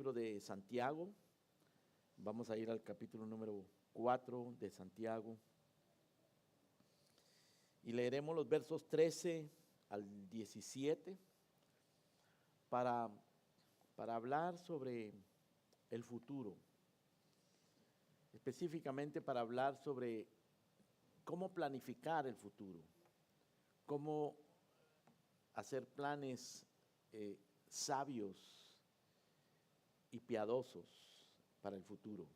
libro de Santiago. Vamos a ir al capítulo número 4 de Santiago. Y leeremos los versos 13 al 17 para hablar sobre el futuro. Específicamente para hablar sobre cómo planificar el futuro, cómo hacer planes sabios y piadosos para el futuro,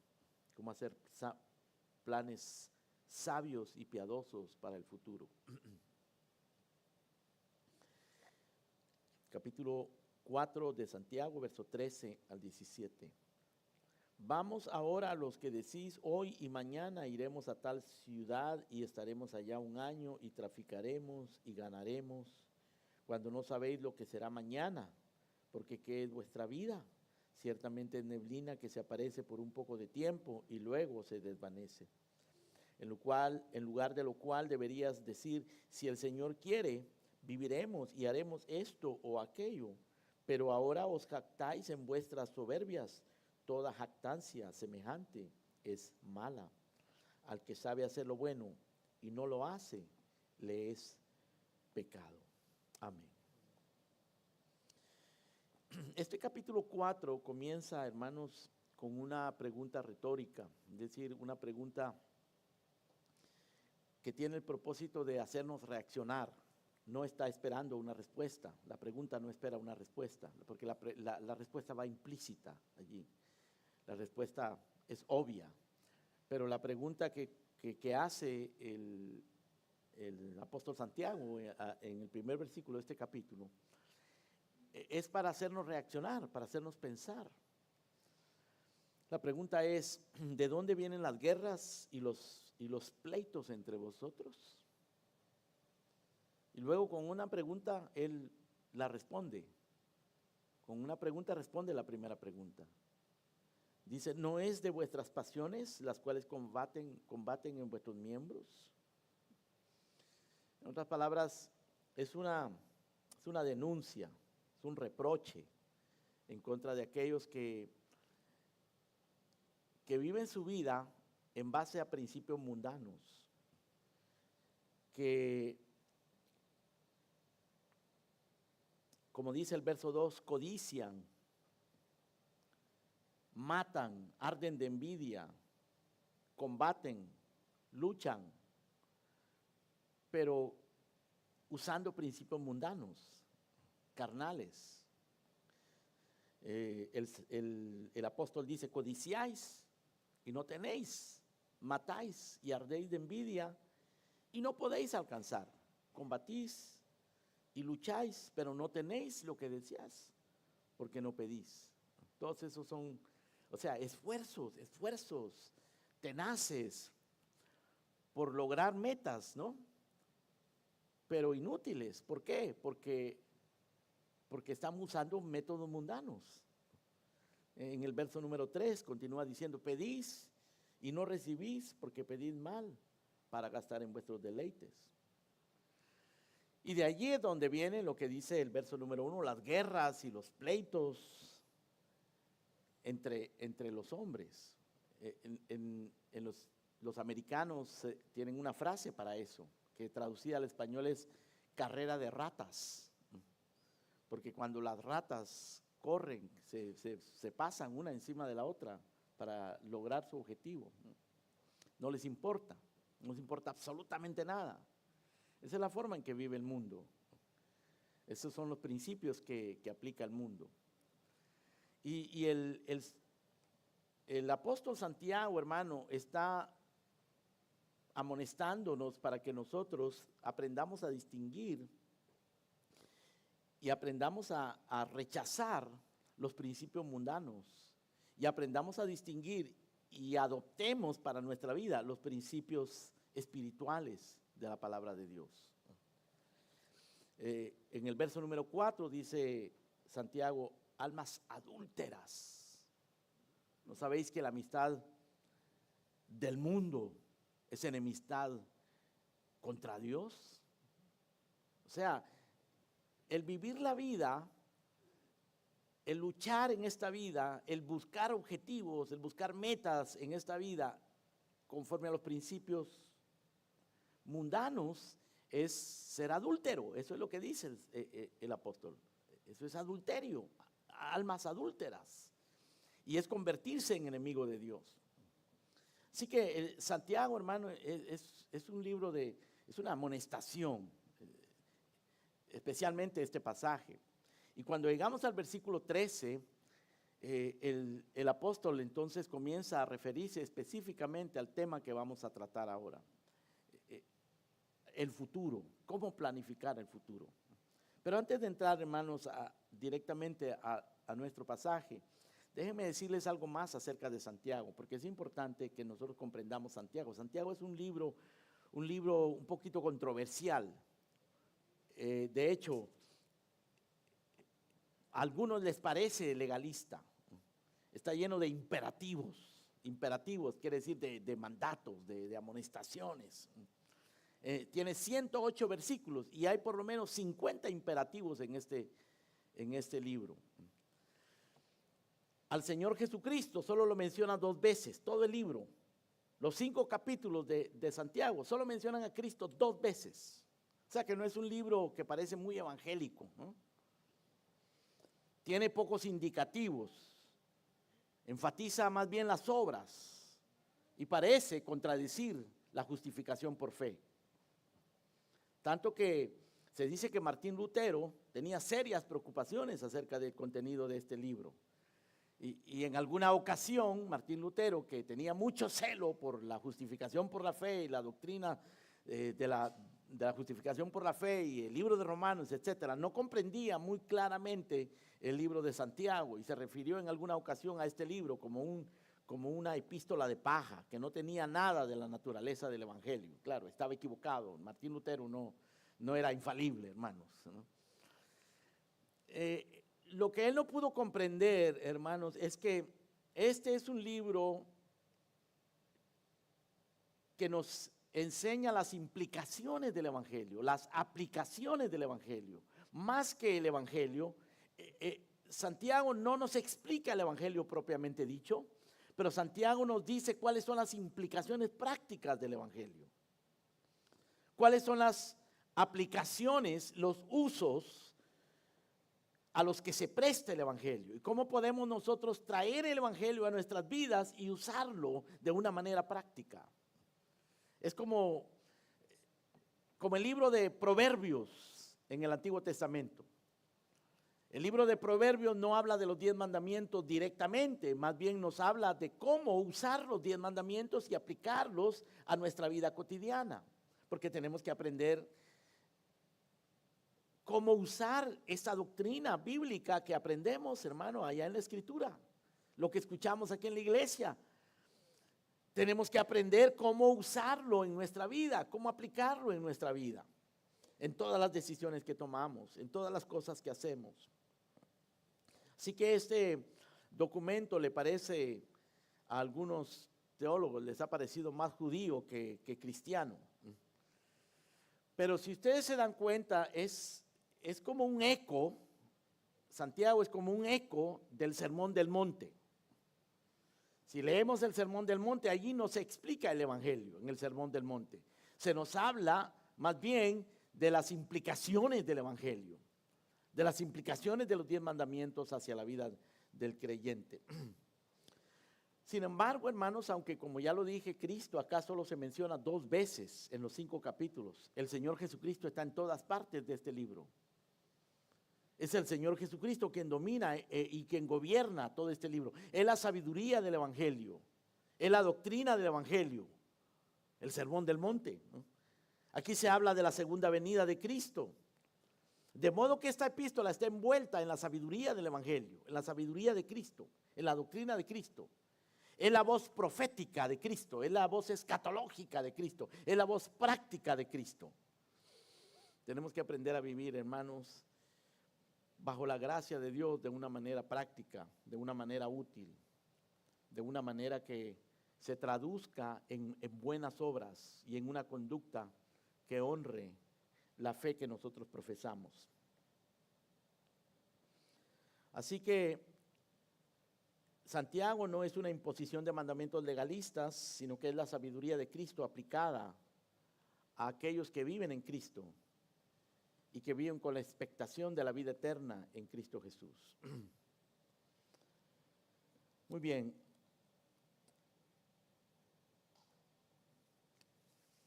cómo hacer planes sabios y piadosos para el futuro. Capítulo 4 de Santiago, verso 13 al 17. Vamos ahora a los que decís, hoy y mañana iremos a tal ciudad y estaremos allá un año y traficaremos y ganaremos, cuando no sabéis lo que será mañana, porque ¿qué es vuestra vida? Ciertamente es neblina que se aparece por un poco de tiempo y luego se desvanece. En lugar de lo cual deberías decir, si el Señor quiere, viviremos y haremos esto o aquello, pero ahora os jactáis en vuestras soberbias. Toda jactancia semejante es mala. Al que sabe hacer lo bueno y no lo hace, le es pecado. Amén. Este capítulo 4 comienza, hermanos, con una pregunta retórica, es decir, una pregunta que tiene el propósito de hacernos reaccionar. No está esperando una respuesta, la pregunta no espera una respuesta, porque la respuesta va implícita allí. La respuesta es obvia, pero la pregunta que hace el apóstol Santiago en el primer versículo de este capítulo es para hacernos reaccionar, para hacernos pensar. La pregunta es, ¿de dónde vienen las guerras y los pleitos entre vosotros? Y luego con una pregunta él la responde. Con una pregunta responde la primera pregunta. Dice, ¿no es de vuestras pasiones las cuales combaten en vuestros miembros? En otras palabras, es una denuncia, es un reproche en contra de aquellos que viven su vida en base a principios mundanos, que, como dice el verso 2, codician, matan, arden de envidia, combaten, luchan, pero usando principios mundanos, carnales. El apóstol dice, codiciáis y no tenéis, matáis y ardéis de envidia y no podéis alcanzar, combatís y lucháis, pero no tenéis lo que deseáis, porque no pedís. Todos esos son, esfuerzos tenaces por lograr metas, ¿no? Pero inútiles. ¿Por qué? Porque estamos usando métodos mundanos. En el verso número 3 continúa diciendo, pedís y no recibís porque pedís mal para gastar en vuestros deleites. Y de allí es donde viene lo que dice el verso número 1, las guerras y los pleitos entre los hombres. Los americanos tienen una frase para eso, que traducida al español es carrera de ratas, porque cuando las ratas corren, se pasan una encima de la otra para lograr su objetivo. No les importa absolutamente nada. Esa es la forma en que vive el mundo. Esos son los principios que aplica el mundo. Y el apóstol Santiago, hermano, está amonestándonos para que nosotros aprendamos a distinguir y aprendamos a rechazar los principios mundanos y aprendamos a distinguir y adoptemos para nuestra vida los principios espirituales de la palabra de Dios. En el verso número 4 dice Santiago, almas adúlteras, ¿no sabéis que la amistad del mundo es enemistad contra Dios? O sea, el vivir la vida el luchar en esta vida, el buscar objetivos, el buscar metas en esta vida, conforme a los principios mundanos, es ser adúltero. Eso es lo que dice el apóstol. Eso es adulterio, almas adúlteras. Y es convertirse en enemigo de Dios. Así que Santiago, hermano, es un libro es una amonestación, especialmente este pasaje. Y cuando llegamos al versículo 13, el apóstol entonces comienza a referirse específicamente al tema que vamos a tratar ahora. El futuro, cómo planificar el futuro. Pero antes de entrar, hermanos, directamente a nuestro pasaje, déjenme decirles algo más acerca de Santiago, porque es importante que nosotros comprendamos Santiago. Santiago es un libro un poquito controversial. De hecho, a algunos les parece legalista. Está lleno de imperativos. Imperativos quiere decir de mandatos, de amonestaciones. Tiene 108 versículos y hay por lo menos 50 imperativos en este libro. Al Señor Jesucristo solo lo menciona 2 veces, todo el libro. Los 5 capítulos de Santiago solo mencionan a Cristo 2 veces. O sea que no es un libro que parece muy evangélico, ¿no? Tiene pocos indicativos, enfatiza más bien las obras y parece contradecir la justificación por fe. Tanto que se dice que Martín Lutero tenía serias preocupaciones acerca del contenido de este libro. Y en alguna ocasión, Martín Lutero, que tenía mucho celo por la justificación por la fe y la doctrina de la justificación por la fe y el libro de Romanos, etcétera, no comprendía muy claramente el libro de Santiago y se refirió en alguna ocasión a este libro como una epístola de paja, que no tenía nada de la naturaleza del evangelio. Claro, estaba equivocado. Martín Lutero no era infalible, hermanos, ¿no? Lo que él no pudo comprender, hermanos, es que este es un libro que nos enseña las implicaciones del evangelio, las aplicaciones del evangelio. Más que el evangelio, Santiago no nos explica el evangelio propiamente dicho, pero Santiago nos dice cuáles son las implicaciones prácticas del evangelio. Cuáles son las aplicaciones, los usos a los que se presta el evangelio y cómo podemos nosotros traer el evangelio a nuestras vidas y usarlo de una manera práctica. Es como el libro de Proverbios en el Antiguo Testamento. El libro de Proverbios no habla de los 10 mandamientos directamente, más bien nos habla de cómo usar los 10 mandamientos y aplicarlos a nuestra vida cotidiana, porque tenemos que aprender cómo usar esta doctrina bíblica que aprendemos, hermano, allá en la Escritura, lo que escuchamos aquí en la iglesia. Tenemos que aprender cómo usarlo en nuestra vida, cómo aplicarlo en nuestra vida, en todas las decisiones que tomamos, en todas las cosas que hacemos. Así que este documento le parece a algunos teólogos, les ha parecido más judío que cristiano. Pero si ustedes se dan cuenta, es como un eco. Santiago es como un eco del Sermón del Monte. Si leemos el Sermón del Monte, allí no se explica el evangelio en el Sermón del Monte. Se nos habla más bien de las implicaciones del evangelio, de las implicaciones de los 10 mandamientos hacia la vida del creyente. Sin embargo, hermanos, aunque como ya lo dije, Cristo acá solo se menciona 2 veces en los 5 capítulos, el Señor Jesucristo está en todas partes de este libro. Es el Señor Jesucristo quien domina y quien gobierna todo este libro. Es la sabiduría del evangelio, es la doctrina del evangelio, el Sermón del Monte, ¿no? Aquí se habla de la segunda venida de Cristo. De modo que esta epístola está envuelta en la sabiduría del evangelio, en la sabiduría de Cristo, en la doctrina de Cristo. Es la voz profética de Cristo, es la voz escatológica de Cristo, es la voz práctica de Cristo. Tenemos que aprender a vivir, hermanos, bajo la gracia de Dios de una manera práctica, de una manera útil, de una manera que se traduzca en buenas obras y en una conducta que honre la fe que nosotros profesamos. Así que Santiago no es una imposición de mandamientos legalistas, sino que es la sabiduría de Cristo aplicada a aquellos que viven en Cristo y que viven con la expectación de la vida eterna en Cristo Jesús. Muy bien.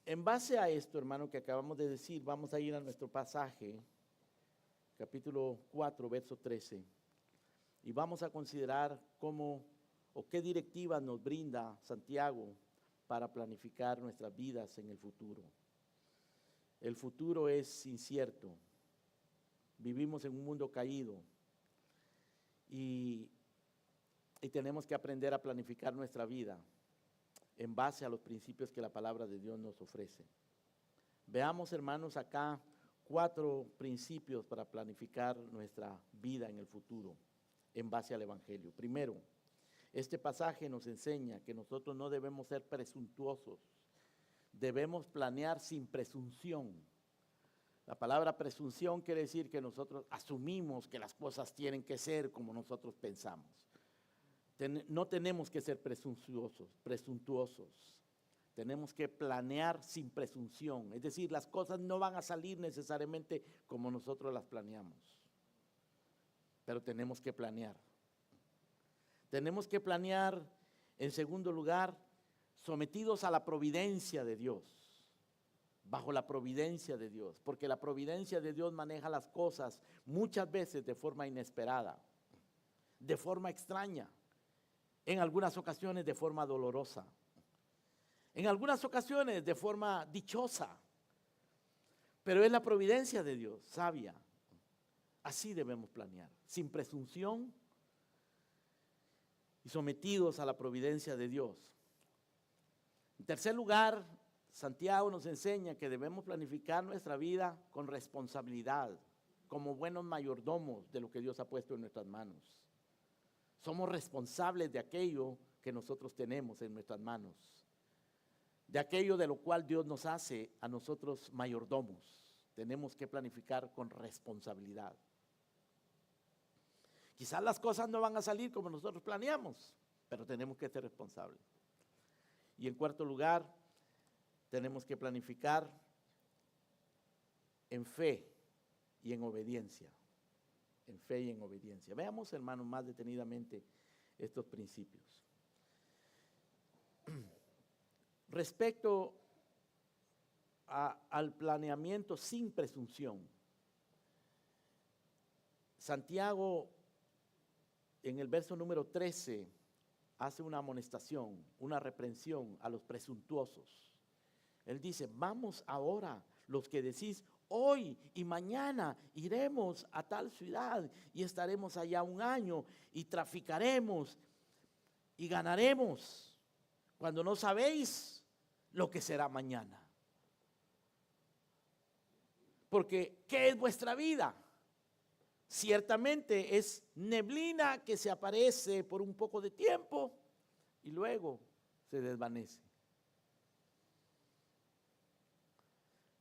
En base a esto, hermano, que acabamos de decir, vamos a ir a nuestro pasaje, capítulo 4, verso 13, y vamos a considerar cómo o qué directivas nos brinda Santiago para planificar nuestras vidas en el futuro. El futuro es incierto, vivimos en un mundo caído y tenemos que aprender a planificar nuestra vida en base a los principios que la palabra de Dios nos ofrece. Veamos, hermanos, acá 4 principios para planificar nuestra vida en el futuro en base al Evangelio. Primero, este pasaje nos enseña que nosotros no debemos ser presuntuosos, debemos planear sin presunción. La palabra presunción quiere decir que nosotros asumimos que las cosas tienen que ser como nosotros pensamos. No tenemos que ser presuntuosos. Tenemos que planear sin presunción. Es decir, las cosas no van a salir necesariamente como nosotros las planeamos. Pero tenemos que planear. Tenemos que planear, en segundo lugar, sometidos a la providencia de Dios. Bajo la providencia de Dios. Porque la providencia de Dios maneja las cosas muchas veces de forma inesperada, de forma extraña. En algunas ocasiones de forma dolorosa, en algunas ocasiones de forma dichosa, pero es la providencia de Dios, sabia. Así debemos planear, sin presunción y sometidos a la providencia de Dios. En tercer lugar, Santiago nos enseña que debemos planificar nuestra vida con responsabilidad, como buenos mayordomos de lo que Dios ha puesto en nuestras manos. Somos responsables de aquello que nosotros tenemos en nuestras manos, de aquello de lo cual Dios nos hace a nosotros mayordomos. Tenemos que planificar con responsabilidad. Quizás las cosas no van a salir como nosotros planeamos, pero tenemos que ser responsables. Y en cuarto lugar, tenemos que planificar en fe y en obediencia. En fe y en obediencia. Veamos, hermanos, más detenidamente estos principios. Respecto al planeamiento sin presunción, Santiago en el verso número 13 hace una amonestación, una reprensión a los presuntuosos. Él dice, vamos ahora los que decís, hoy y mañana iremos a tal ciudad y estaremos allá un año y traficaremos y ganaremos, cuando no sabéis lo que será mañana. Porque, ¿qué es vuestra vida? Ciertamente es neblina que se aparece por un poco de tiempo y luego se desvanece.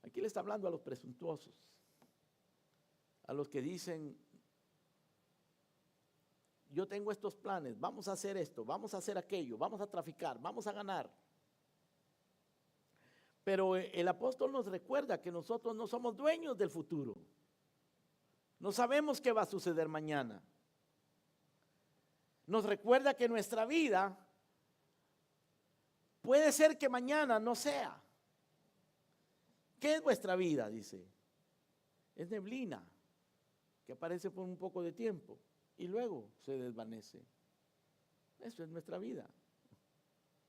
Aquí le está hablando a los presuntuosos, a los que dicen, yo tengo estos planes, vamos a hacer esto, vamos a hacer aquello, vamos a traficar, vamos a ganar. Pero el apóstol nos recuerda que nosotros no somos dueños del futuro. No sabemos qué va a suceder mañana. Nos recuerda que nuestra vida puede ser que mañana no sea. ¿Qué es vuestra vida? Dice. Es neblina que aparece por un poco de tiempo y luego se desvanece. Eso es nuestra vida.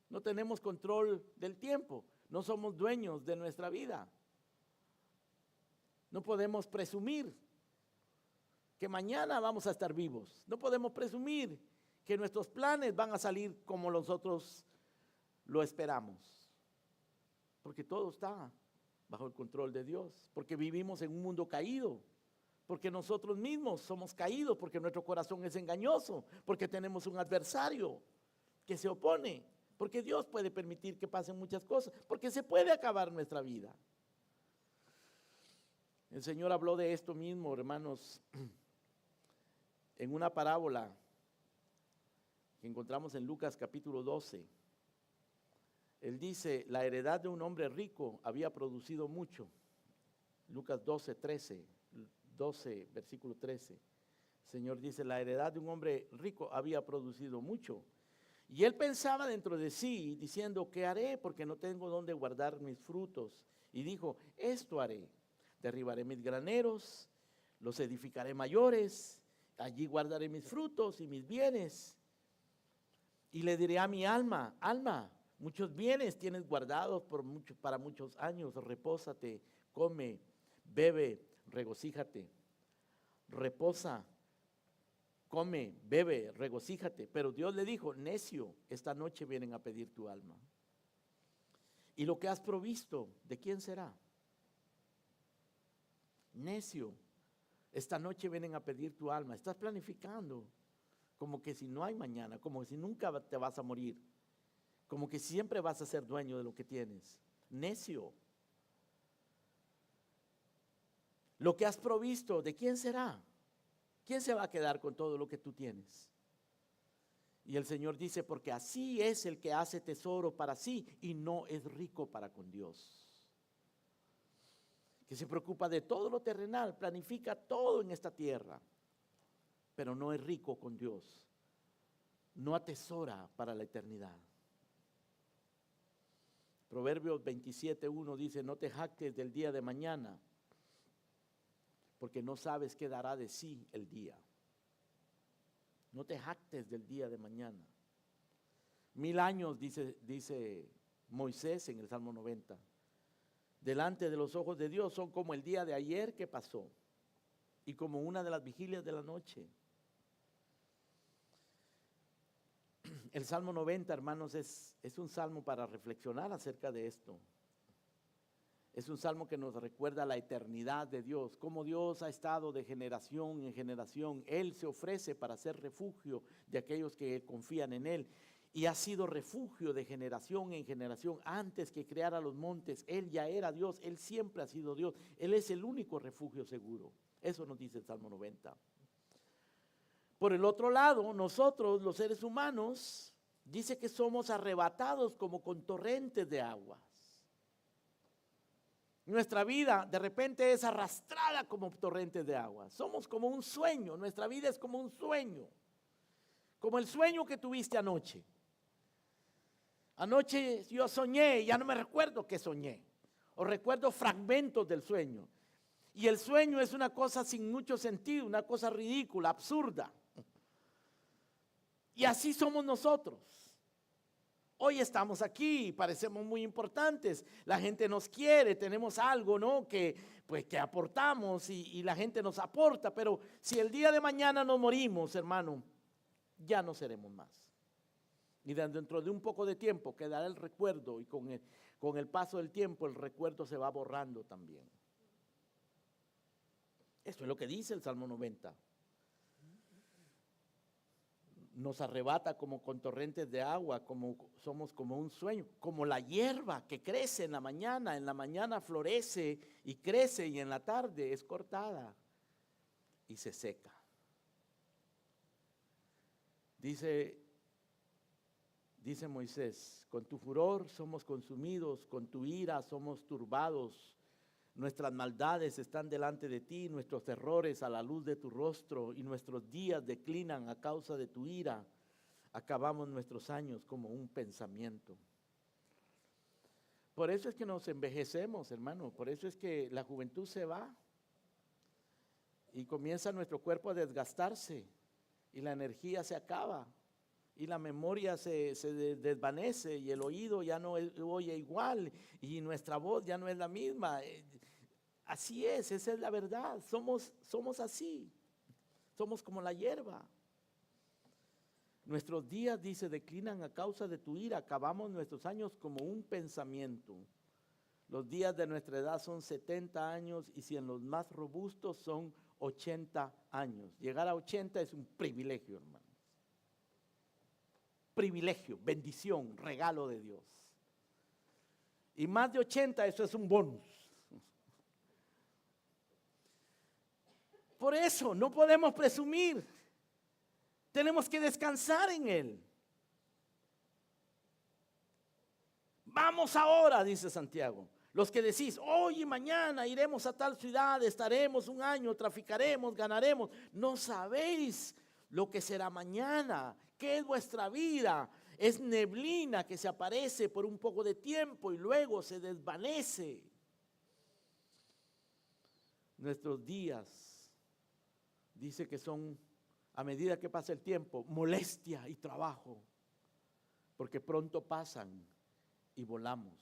No tenemos control del tiempo. No somos dueños de nuestra vida. No podemos presumir que mañana vamos a estar vivos. No podemos presumir que nuestros planes van a salir como nosotros lo esperamos. Porque todo está bajo el control de Dios. Porque vivimos en un mundo caído. Porque nosotros mismos somos caídos. Porque nuestro corazón es engañoso. Porque tenemos un adversario que se opone. Porque Dios puede permitir que pasen muchas cosas. Porque se puede acabar nuestra vida. El Señor habló de esto mismo, hermanos, en una parábola que encontramos en Lucas capítulo 12. Él dice, la heredad de un hombre rico había producido mucho. Lucas 12, versículo 13. El Señor dice, la heredad de un hombre rico había producido mucho. Y él pensaba dentro de sí, diciendo, ¿qué haré? Porque no tengo dónde guardar mis frutos. Y dijo, esto haré, derribaré mis graneros, los edificaré mayores, allí guardaré mis frutos y mis bienes. Y le diré a mi alma, alma, muchos bienes tienes guardados para muchos años, repósate, come, bebe, regocíjate. Reposa, come, bebe, regocíjate. Pero Dios le dijo, necio, esta noche vienen a pedir tu alma. Y lo que has provisto, ¿de quién será? Necio, esta noche vienen a pedir tu alma. Estás planificando como que si no hay mañana, como si nunca te vas a morir, como que siempre vas a ser dueño de lo que tienes. Necio. Lo que has provisto, ¿de quién será? ¿Quién se va a quedar con todo lo que tú tienes? Y el Señor dice, porque así es el que hace tesoro para sí y no es rico para con Dios. Que se preocupa de todo lo terrenal, planifica todo en esta tierra, pero no es rico con Dios. No atesora para la eternidad. Proverbios 27:1 dice, no te jactes del día de mañana, porque no sabes qué dará de sí el día. No te jactes del día de mañana. 1000 años, dice Moisés en el Salmo 90, delante de los ojos de Dios son como el día de ayer que pasó y como una de las vigilias de la noche. El Salmo 90, hermanos, es un salmo para reflexionar acerca de esto. Es un salmo que nos recuerda la eternidad de Dios, cómo Dios ha estado de generación en generación. Él se ofrece para ser refugio de aquellos que confían en Él. Y ha sido refugio de generación en generación. Antes que creara los montes, Él ya era Dios. Él siempre ha sido Dios. Él es el único refugio seguro. Eso nos dice el Salmo 90. Por el otro lado, nosotros, los seres humanos, dice que somos arrebatados como con torrentes de agua. Nuestra vida de repente es arrastrada como torrentes de agua. Somos como un sueño, nuestra vida es como un sueño. Como el sueño que tuviste anoche. Anoche yo soñé, ya no me recuerdo qué soñé. O recuerdo fragmentos del sueño. Y el sueño es una cosa sin mucho sentido, una cosa ridícula, absurda. Y así somos nosotros. Hoy estamos aquí, parecemos muy importantes, la gente nos quiere, tenemos algo, ¿no? que aportamos y la gente nos aporta, pero si el día de mañana nos morimos, hermano, ya no seremos más. Y dentro de un poco de tiempo quedará el recuerdo y con el paso del tiempo el recuerdo se va borrando también. Esto es lo que dice el Salmo 90. Nos arrebata como con torrentes de agua, somos como un sueño, como la hierba que crece en la mañana florece y crece y en la tarde es cortada y se seca. Dice Moisés, con tu furor somos consumidos, con tu ira somos turbados. Nuestras maldades están delante de ti, nuestros errores a la luz de tu rostro, y nuestros días declinan a causa de tu ira. Acabamos nuestros años como un pensamiento. Por eso es que nos envejecemos, hermano. Por eso es que la juventud se va y comienza nuestro cuerpo a desgastarse y la energía se acaba y la memoria se desvanece y el oído ya no oye igual y nuestra voz ya no es la misma. Así es, esa es la verdad. Somos así. Somos como la hierba. Nuestros días, dice, declinan a causa de tu ira. Acabamos nuestros años como un pensamiento. Los días de nuestra edad son 70 años y si en los más robustos son 80 años. Llegar a 80 es un privilegio, hermano. Privilegio, bendición, regalo de Dios. Y más de 80, eso es un bonus. Por eso no podemos presumir. Tenemos que descansar en Él. Vamos ahora, dice Santiago. Los que decís, hoy y mañana iremos a tal ciudad, estaremos un año, traficaremos, ganaremos. No sabéis lo que será mañana. ¿Qué es vuestra vida? Es neblina que se aparece por un poco de tiempo y luego se desvanece. Nuestros días, dice que son, a medida que pasa el tiempo, molestia y trabajo, porque pronto pasan y volamos.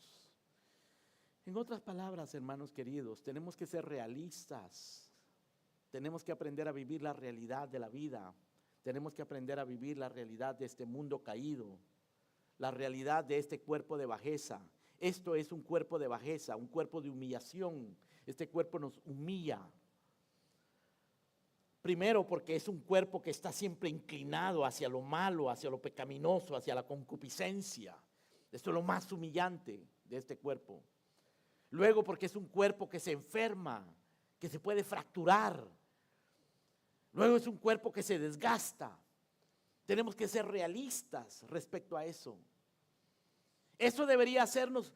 En otras palabras, hermanos queridos, tenemos que ser realistas. Tenemos que aprender a vivir la realidad de la vida. Tenemos que aprender a vivir la realidad de este mundo caído, la realidad de este cuerpo de bajeza. Esto es un cuerpo de bajeza, un cuerpo de humillación. Este cuerpo nos humilla. Primero porque es un cuerpo que está siempre inclinado hacia lo malo, hacia lo pecaminoso, hacia la concupiscencia. Esto es lo más humillante de este cuerpo. Luego porque es un cuerpo que se enferma, que se puede fracturar. Luego es un cuerpo que se desgasta. Tenemos que ser realistas respecto a eso. Eso debería hacernos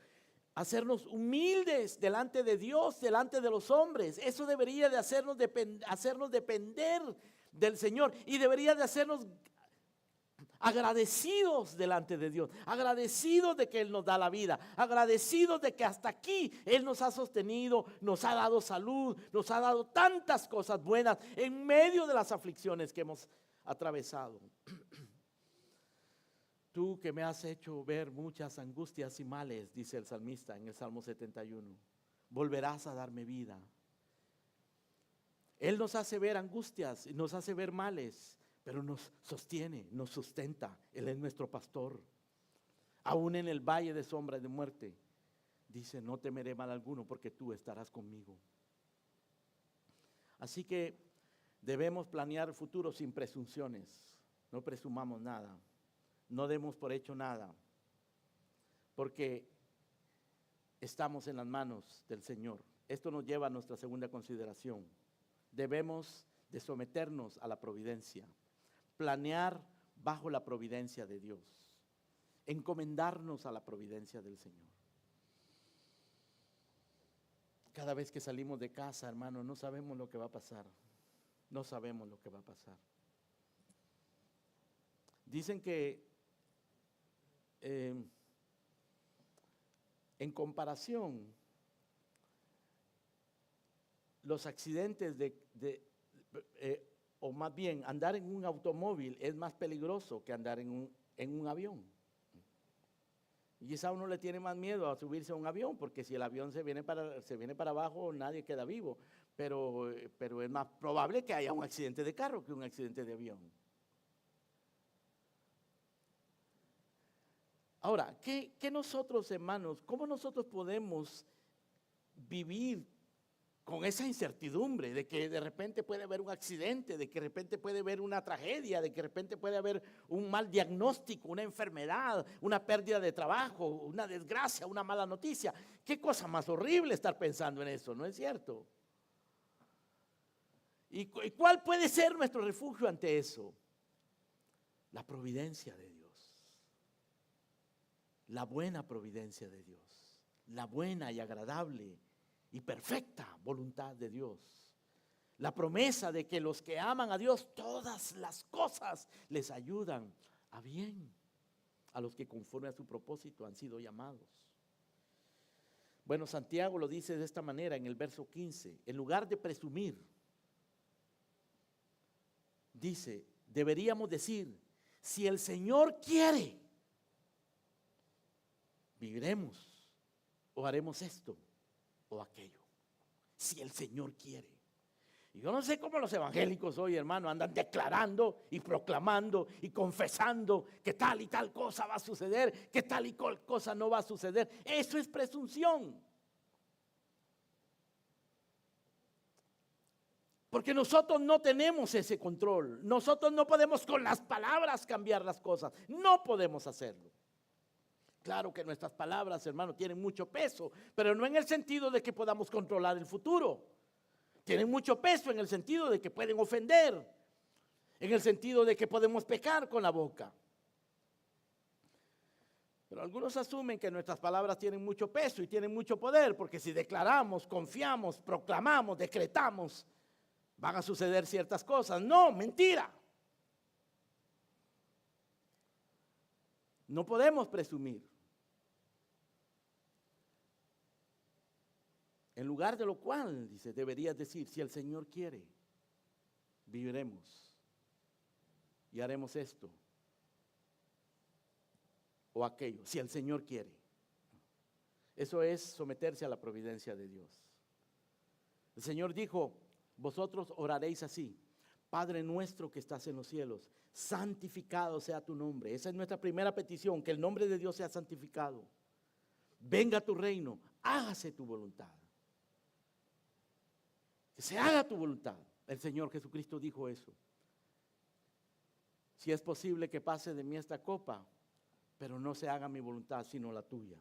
humildes delante de Dios, delante de los hombres. Eso debería de hacernos depender del Señor y debería de hacernos agradecidos delante de Dios, agradecidos de que Él nos da la vida, agradecidos de que hasta aquí Él nos ha sostenido, nos ha dado salud, nos ha dado tantas cosas buenas en medio de las aflicciones que hemos atravesado. Tú que me has hecho ver muchas angustias y males, dice el salmista en el Salmo 71, volverás a darme vida. Él nos hace ver angustias y nos hace ver males, pero nos sostiene, nos sustenta. Él es nuestro pastor. Aún en el valle de sombra y de muerte, dice, no temeré mal alguno porque tú estarás conmigo. Así que debemos planear el futuro sin presunciones. No presumamos nada. No demos por hecho nada, porque estamos en las manos del Señor. Esto nos lleva a nuestra segunda consideración. Debemos de someternos a la providencia, planear bajo la providencia de Dios, encomendarnos a la providencia del Señor. Cada vez que salimos de casa, hermano, no sabemos lo que va a pasar. No sabemos lo que va a pasar. Dicen que en comparación, los accidentes o más bien andar en un automóvil es más peligroso que andar en un avión. Y quizá uno le tiene más miedo a subirse a un avión, porque si el avión se viene para abajo, nadie queda vivo. Pero es más probable que haya un accidente de carro que un accidente de avión. Ahora, ¿qué nosotros, hermanos, cómo nosotros podemos vivir con esa incertidumbre de que de repente puede haber un accidente, de que de repente puede haber una tragedia, de que de repente puede haber un mal diagnóstico, una enfermedad, una pérdida de trabajo, una desgracia, una mala noticia? Qué cosa más horrible estar pensando en eso, ¿no es cierto? ¿Y cuál puede ser nuestro refugio ante eso? La providencia de Dios. La buena providencia de Dios, la buena y agradable y perfecta voluntad de Dios. La promesa de que los que aman a Dios, todas las cosas les ayudan a bien, a los que conforme a su propósito han sido llamados. Bueno, Santiago lo dice de esta manera en el verso 15, en lugar de presumir, dice, deberíamos decir, si el Señor quiere, viviremos o haremos esto o aquello, si el Señor quiere. Y yo no sé cómo los evangélicos hoy, hermano, andan declarando y proclamando y confesando que tal y tal cosa va a suceder, que tal y cual cosa no va a suceder. Eso es presunción. Porque nosotros no tenemos ese control. Nosotros no podemos con las palabras cambiar las cosas. No podemos hacerlo. Claro que nuestras palabras, hermano, tienen mucho peso, pero no en el sentido de que podamos controlar el futuro. Tienen mucho peso en el sentido de que pueden ofender. en el sentido de que podemos pecar con la boca. Pero algunos asumen que nuestras palabras tienen mucho peso y tienen mucho poder, porque si declaramos, confiamos, proclamamos, decretamos, van a suceder ciertas cosas. No, mentira. No podemos presumir. En lugar de lo cual, dice, deberías decir, si el Señor quiere, viviremos y haremos esto o aquello, si el Señor quiere. Eso es someterse a la providencia de Dios. El Señor dijo, vosotros oraréis así: Padre nuestro que estás en los cielos, santificado sea tu nombre. Esa es nuestra primera petición, que el nombre de Dios sea santificado. Venga tu reino, hágase tu voluntad. Que se haga tu voluntad. El Señor Jesucristo dijo eso. Si es posible que pase de mí esta copa, pero no se haga mi voluntad sino la tuya.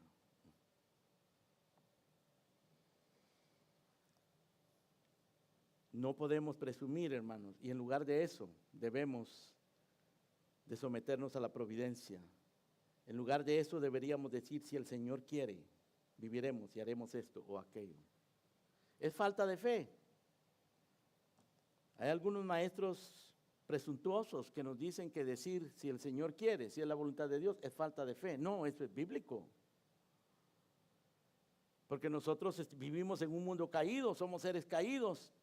No podemos presumir, hermanos, y en lugar de eso debemos de someternos a la providencia. En lugar de eso deberíamos decir, si el Señor quiere, viviremos y haremos esto o aquello. Es falta de fe. Hay algunos maestros presuntuosos que nos dicen que decir si el Señor quiere, si es la voluntad de Dios, es falta de fe. No, eso es bíblico. Porque nosotros vivimos en un mundo caído, somos seres caídos.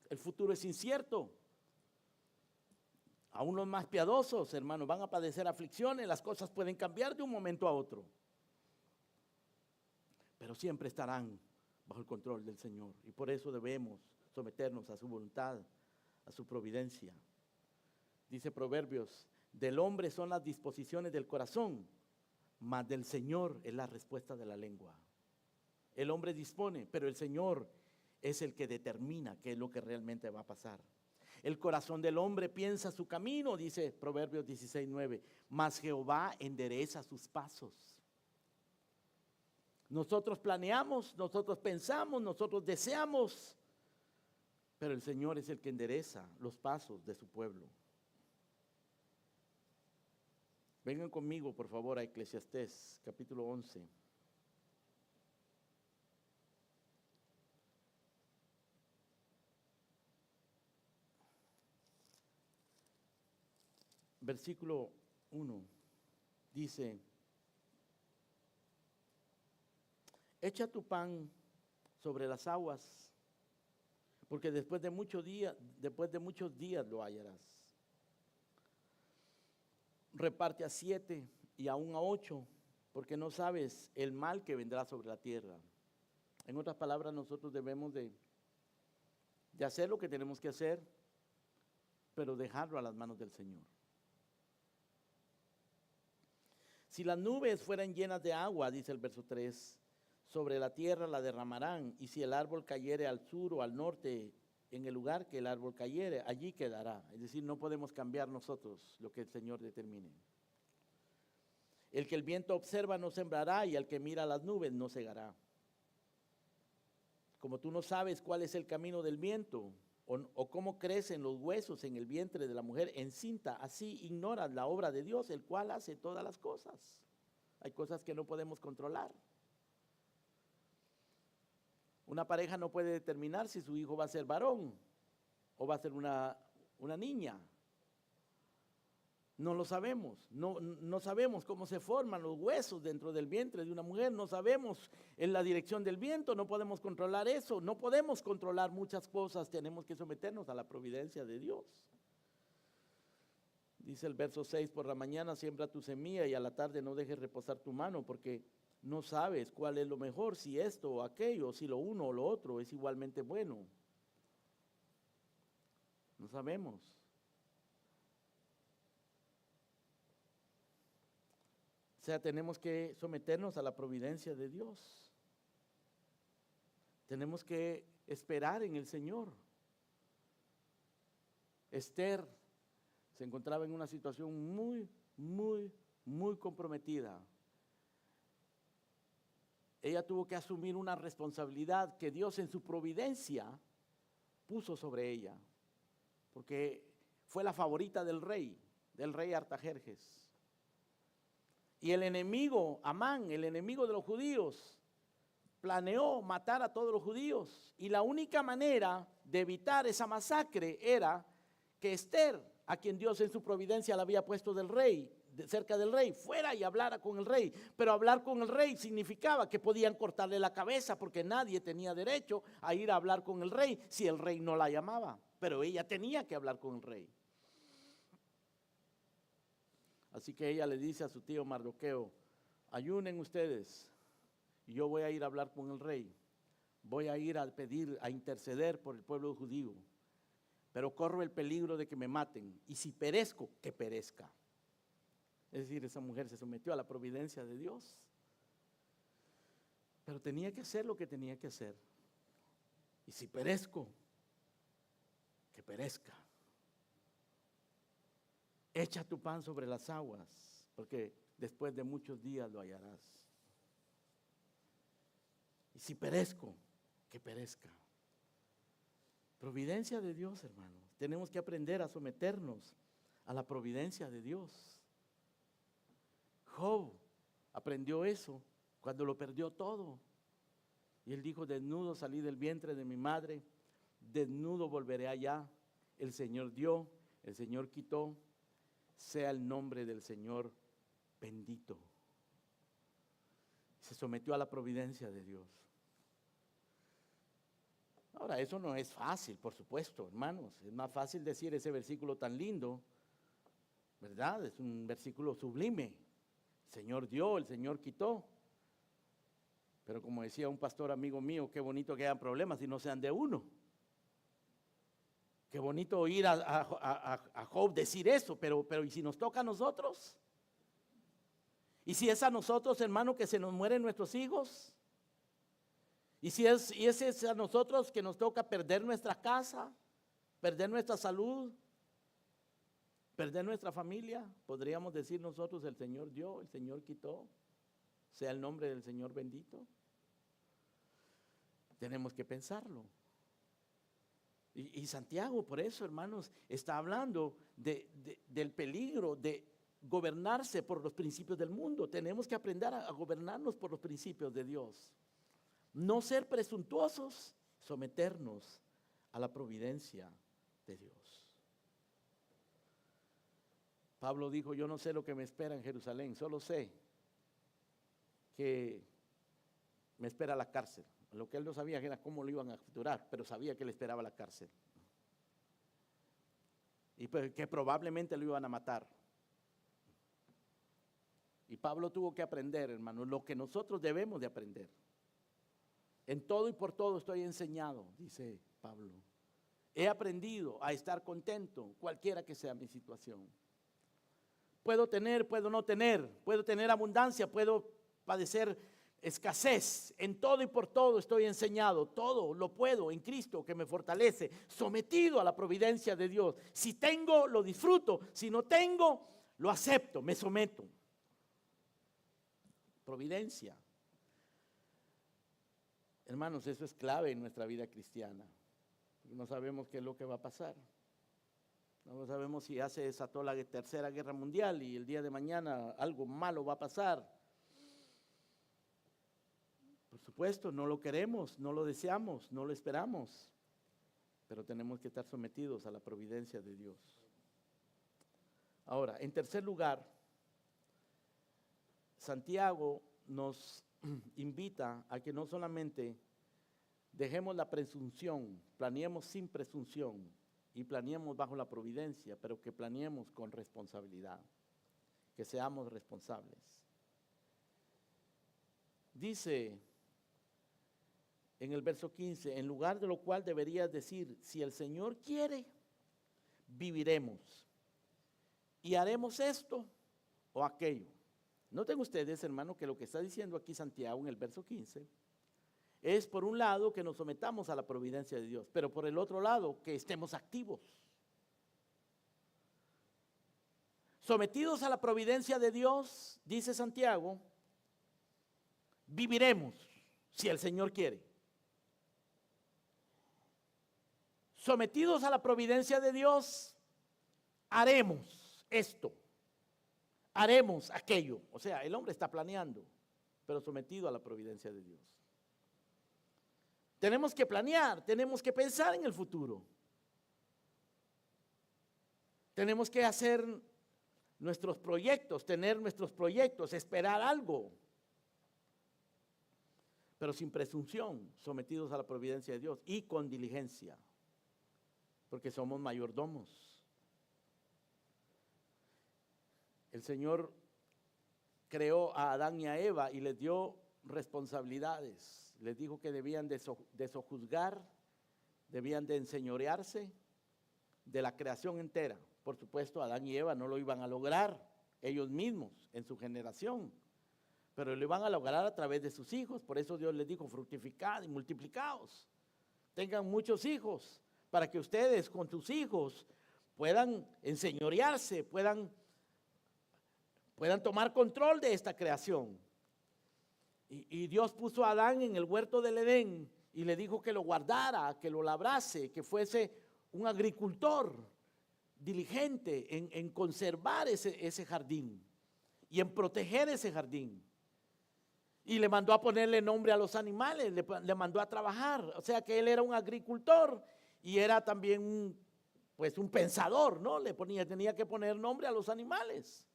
El futuro es incierto. Aún los más piadosos, hermanos, van a padecer aflicciones, las cosas pueden cambiar de un momento a otro. Pero siempre estarán bajo el control del Señor. Y por eso debemos someternos a su voluntad, a su providencia. Dice Proverbios, del hombre son las disposiciones del corazón, mas del Señor es la respuesta de la lengua. El hombre dispone, pero el Señor es el que determina qué es lo que realmente va a pasar. El corazón del hombre piensa su camino, dice Proverbios 16:9, mas Jehová endereza sus pasos. Nosotros planeamos, nosotros pensamos, nosotros deseamos, pero el Señor es el que endereza los pasos de su pueblo. Vengan conmigo, por favor, a Eclesiastés, capítulo 11. Versículo 1 dice: echa tu pan sobre las aguas, porque después de muchos días lo hallarás. Reparte a 7 y aún a 8, porque no sabes el mal que vendrá sobre la tierra. En otras palabras, nosotros debemos de hacer lo que tenemos que hacer, pero dejarlo a las manos del Señor. Si las nubes fueran llenas de agua, dice el verso 3, sobre la tierra la derramarán, y si el árbol cayere al sur o al norte, en el lugar que el árbol cayere, allí quedará. Es decir, no podemos cambiar nosotros lo que el Señor determine. El que el viento observa no sembrará, y al que mira las nubes no segará. Como tú no sabes cuál es el camino del viento, o cómo crecen los huesos en el vientre de la mujer encinta, así ignoras la obra de Dios, el cual hace todas las cosas. Hay cosas que no podemos controlar. Una pareja no puede determinar si su hijo va a ser varón o va a ser una niña. No lo sabemos, no sabemos cómo se forman los huesos dentro del vientre de una mujer, no sabemos en la dirección del viento, no podemos controlar eso, no podemos controlar muchas cosas, tenemos que someternos a la providencia de Dios. Dice el verso 6, por la mañana siembra tu semilla y a la tarde no dejes reposar tu mano, porque no sabes cuál es lo mejor, si esto o aquello, si lo uno o lo otro es igualmente bueno. No sabemos. O sea, tenemos que someternos a la providencia de Dios. Tenemos que esperar en el Señor. Esther se encontraba en una situación muy comprometida. Ella tuvo que asumir una responsabilidad que Dios en su providencia puso sobre ella, porque fue la favorita del rey Artajerjes. Y el enemigo, Amán, el enemigo de los judíos, planeó matar a todos los judíos. Y la única manera de evitar esa masacre era que Esther, a quien Dios en su providencia le había puesto del rey, cerca del rey, fuera y hablara con el rey. Pero hablar con el rey significaba que podían cortarle la cabeza, porque nadie tenía derecho a ir a hablar con el rey si el rey no la llamaba. Pero ella tenía que hablar con el rey. Así que ella le dice a su tío Mardoqueo: ayunen ustedes y yo voy a ir a hablar con el rey. Voy a ir a pedir, a interceder por el pueblo judío, pero corro el peligro de que me maten, y si perezco, que perezca. Es decir, esa mujer se sometió a la providencia de Dios, pero tenía que hacer lo que tenía que hacer. Y si perezco, que perezca. Echa tu pan sobre las aguas, porque después de muchos días lo hallarás. Y si perezco, que perezca. Providencia de Dios, hermanos. Tenemos que aprender a someternos a la providencia de Dios. Job aprendió eso cuando lo perdió todo. Y él dijo: desnudo salí del vientre de mi madre, desnudo volveré allá. El Señor dio, el Señor quitó. Sea el nombre del Señor bendito. Se sometió a la providencia de Dios. Ahora, eso no es fácil, por supuesto, hermanos. Es más fácil decir ese versículo tan lindo, ¿verdad? Es un versículo sublime. El Señor dio, el Señor quitó. Pero como decía un pastor amigo mío, qué bonito que hayan problemas y no sean de uno. Qué bonito oír a Job decir eso, pero ¿y si nos toca a nosotros? ¿Y si es a nosotros, hermano, que se nos mueren nuestros hijos? ¿Y si es a nosotros que nos toca perder nuestra casa, perder nuestra salud, perder nuestra familia? Podríamos decir nosotros: el Señor dio, el Señor quitó, sea el nombre del Señor bendito. Tenemos que pensarlo. Y Santiago, por eso, hermanos, está hablando del peligro de gobernarse por los principios del mundo. Tenemos que aprender a gobernarnos por los principios de Dios. No ser presuntuosos, someternos a la providencia de Dios. Pablo dijo: yo no sé lo que me espera en Jerusalén, solo sé que me espera la cárcel. Lo que él no sabía era cómo lo iban a capturar, pero sabía que le esperaba la cárcel. Y que probablemente lo iban a matar. Y Pablo tuvo que aprender, hermano, lo que nosotros debemos de aprender. En todo y por todo estoy enseñado, dice Pablo. He aprendido a estar contento, cualquiera que sea mi situación. Puedo tener, puedo no tener, puedo tener abundancia, puedo padecer escasez. En todo y por todo estoy enseñado. Todo lo puedo en Cristo que me fortalece, sometido a la providencia de Dios. Si tengo, lo disfruto. Si no tengo, lo acepto, me someto. Providencia. Hermanos, eso es clave en nuestra vida cristiana. No sabemos qué es lo que va a pasar. No sabemos si ya se desató la tercera guerra mundial y el día de mañana algo malo va a pasar. Por supuesto, no lo queremos, no lo deseamos, no lo esperamos, pero tenemos que estar sometidos a la providencia de Dios. Ahora, en tercer lugar, Santiago nos invita a que no solamente dejemos la presunción, planeemos sin presunción y planeemos bajo la providencia, pero que planeemos con responsabilidad, que seamos responsables. Dice en el verso 15: en lugar de lo cual deberías decir: si el Señor quiere, viviremos y haremos esto o aquello. Noten ustedes, hermano, que lo que está diciendo aquí Santiago en el verso 15 es, por un lado, que nos sometamos a la providencia de Dios, pero por el otro lado, que estemos activos. Sometidos a la providencia de Dios, dice Santiago, viviremos si el Señor quiere. Sometidos a la providencia de Dios, haremos esto, haremos aquello. O sea, el hombre está planeando, pero sometido a la providencia de Dios. Tenemos que planear, tenemos que pensar en el futuro. Tenemos que hacer nuestros proyectos, tener nuestros proyectos, esperar algo, pero sin presunción, sometidos a la providencia de Dios y con diligencia, porque somos mayordomos. El Señor creó a Adán y a Eva y les dio responsabilidades. Les dijo que debían de sojuzgar, debían de enseñorearse de la creación entera. Por supuesto, Adán y Eva no lo iban a lograr ellos mismos en su generación, pero lo iban a lograr a través de sus hijos. Por eso Dios les dijo: fructificad y multiplicaos, tengan muchos hijos, para que ustedes con sus hijos puedan enseñorearse, puedan tomar control de esta creación. Y Dios puso a Adán en el huerto del Edén y le dijo que lo guardara, que lo labrase, que fuese un agricultor diligente en conservar ese jardín y en proteger ese jardín. Y le mandó a ponerle nombre a los animales, le mandó a trabajar. O sea que él era un agricultor y era también un pensador, ¿no? Tenía que poner nombre a los animales.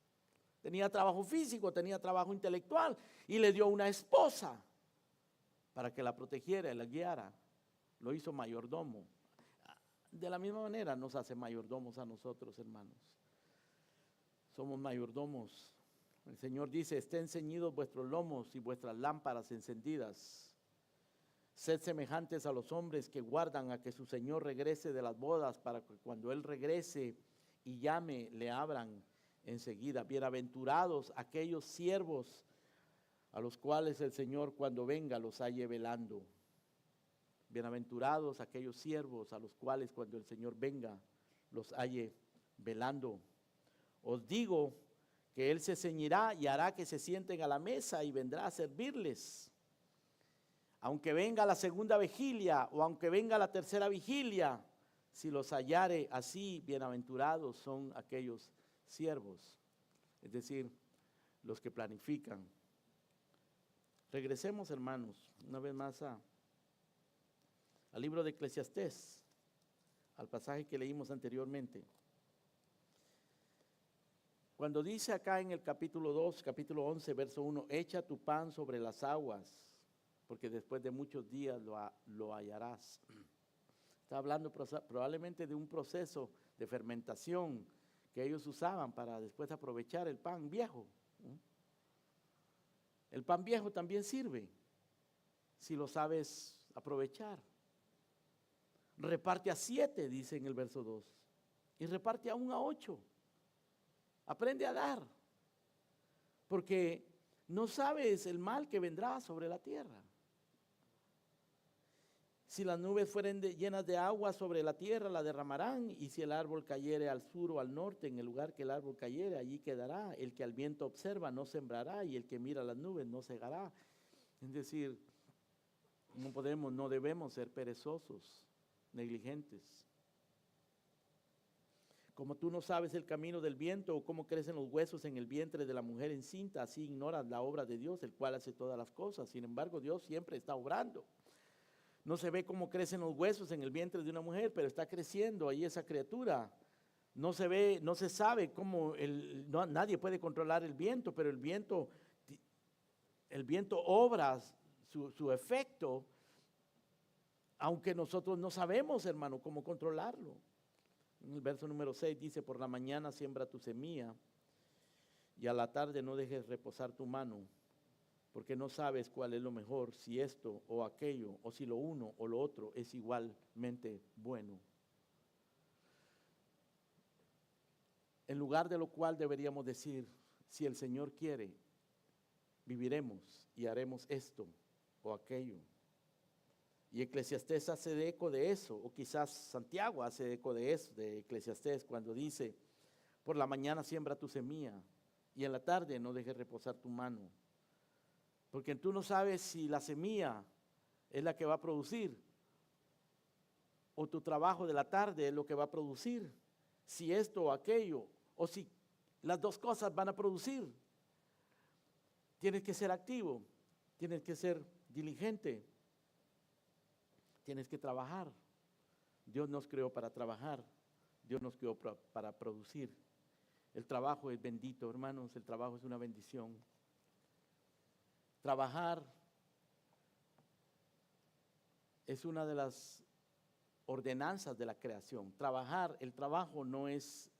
Tenía trabajo físico, tenía trabajo intelectual, y le dio una esposa para que la protegiera y la guiara. Lo hizo mayordomo. De la misma manera nos hace mayordomos a nosotros, hermanos. Somos mayordomos. El Señor dice: estén ceñidos vuestros lomos y vuestras lámparas encendidas. Sed semejantes a los hombres que guardan a que su Señor regrese de las bodas, para que cuando Él regrese y llame, le abran enseguida. Bienaventurados aquellos siervos a los cuales el Señor cuando venga los halle velando. Bienaventurados aquellos siervos a los cuales cuando el Señor venga los halle velando. Os digo que Él se ceñirá y hará que se sienten a la mesa y vendrá a servirles. Aunque venga la segunda vigilia o aunque venga la tercera vigilia, si los hallare así, bienaventurados son aquellos siervos, es decir, los que planifican. Regresemos, hermanos, una vez más al libro de Eclesiastés, al pasaje que leímos anteriormente. Cuando dice acá en el capítulo 2, capítulo 11, verso 1, echa tu pan sobre las aguas, porque después de muchos días lo hallarás. Está hablando probablemente de un proceso de fermentación que ellos usaban para después aprovechar el pan viejo. El pan viejo también sirve si lo sabes aprovechar. Reparte a 7, dice en el verso 2, y reparte aún a 8. Aprende a dar, porque no sabes el mal que vendrá sobre la tierra. Si las nubes fueren llenas de agua sobre la tierra, la derramarán, y si el árbol cayere al sur o al norte, en el lugar que el árbol cayere, allí quedará. El que al viento observa no sembrará, y el que mira las nubes no segará. Es decir, no debemos ser perezosos, negligentes. Como tú no sabes el camino del viento o cómo crecen los huesos en el vientre de la mujer encinta, así ignoras la obra de Dios, el cual hace todas las cosas. Sin embargo, Dios siempre está obrando. No se ve cómo crecen los huesos en el vientre de una mujer, pero está creciendo ahí esa criatura. No se ve, no se sabe cómo, nadie puede controlar el viento, pero el viento obra su efecto, aunque nosotros no sabemos, hermano, cómo controlarlo. En el verso número 6 dice: por la mañana siembra tu semilla y a la tarde no dejes reposar tu mano, porque no sabes cuál es lo mejor, si esto o aquello, o si lo uno o lo otro es igualmente bueno. En lugar de lo cual deberíamos decir: si el Señor quiere, viviremos y haremos esto o aquello. Y Eclesiastés hace eco de eso, o quizás Santiago hace eco de eso, de Eclesiastés, cuando dice: por la mañana siembra tu semilla y en la tarde no dejes reposar tu mano. Porque tú no sabes si la semilla es la que va a producir o tu trabajo de la tarde es lo que va a producir. si esto o aquello, o si las dos cosas van a producir. Tienes que ser activo, tienes que ser diligente, tienes que trabajar. Dios nos creó para trabajar, Dios nos creó para producir. El trabajo es bendito, hermanos, el trabajo es una bendición. Trabajar es una de las ordenanzas de la creación. Trabajar, el trabajo no es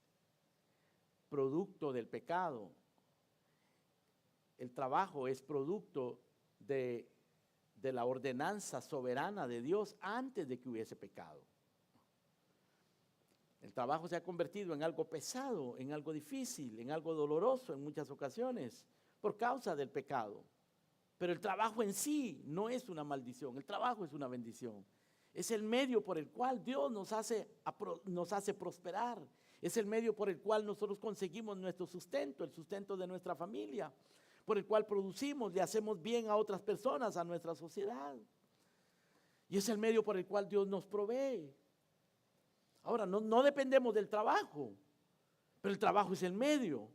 producto del pecado. El trabajo es producto de la ordenanza soberana de Dios antes de que hubiese pecado. El trabajo se ha convertido en algo pesado, en algo difícil, en algo doloroso en muchas ocasiones por causa del pecado. Pero el trabajo en sí no es una maldición, el trabajo es una bendición. Es el medio por el cual Dios nos hace prosperar. Es el medio por el cual nosotros conseguimos nuestro sustento, el sustento de nuestra familia, por el cual producimos, le hacemos bien a otras personas, a nuestra sociedad. Y es el medio por el cual Dios nos provee. Ahora, no dependemos del trabajo, pero el trabajo es el medio.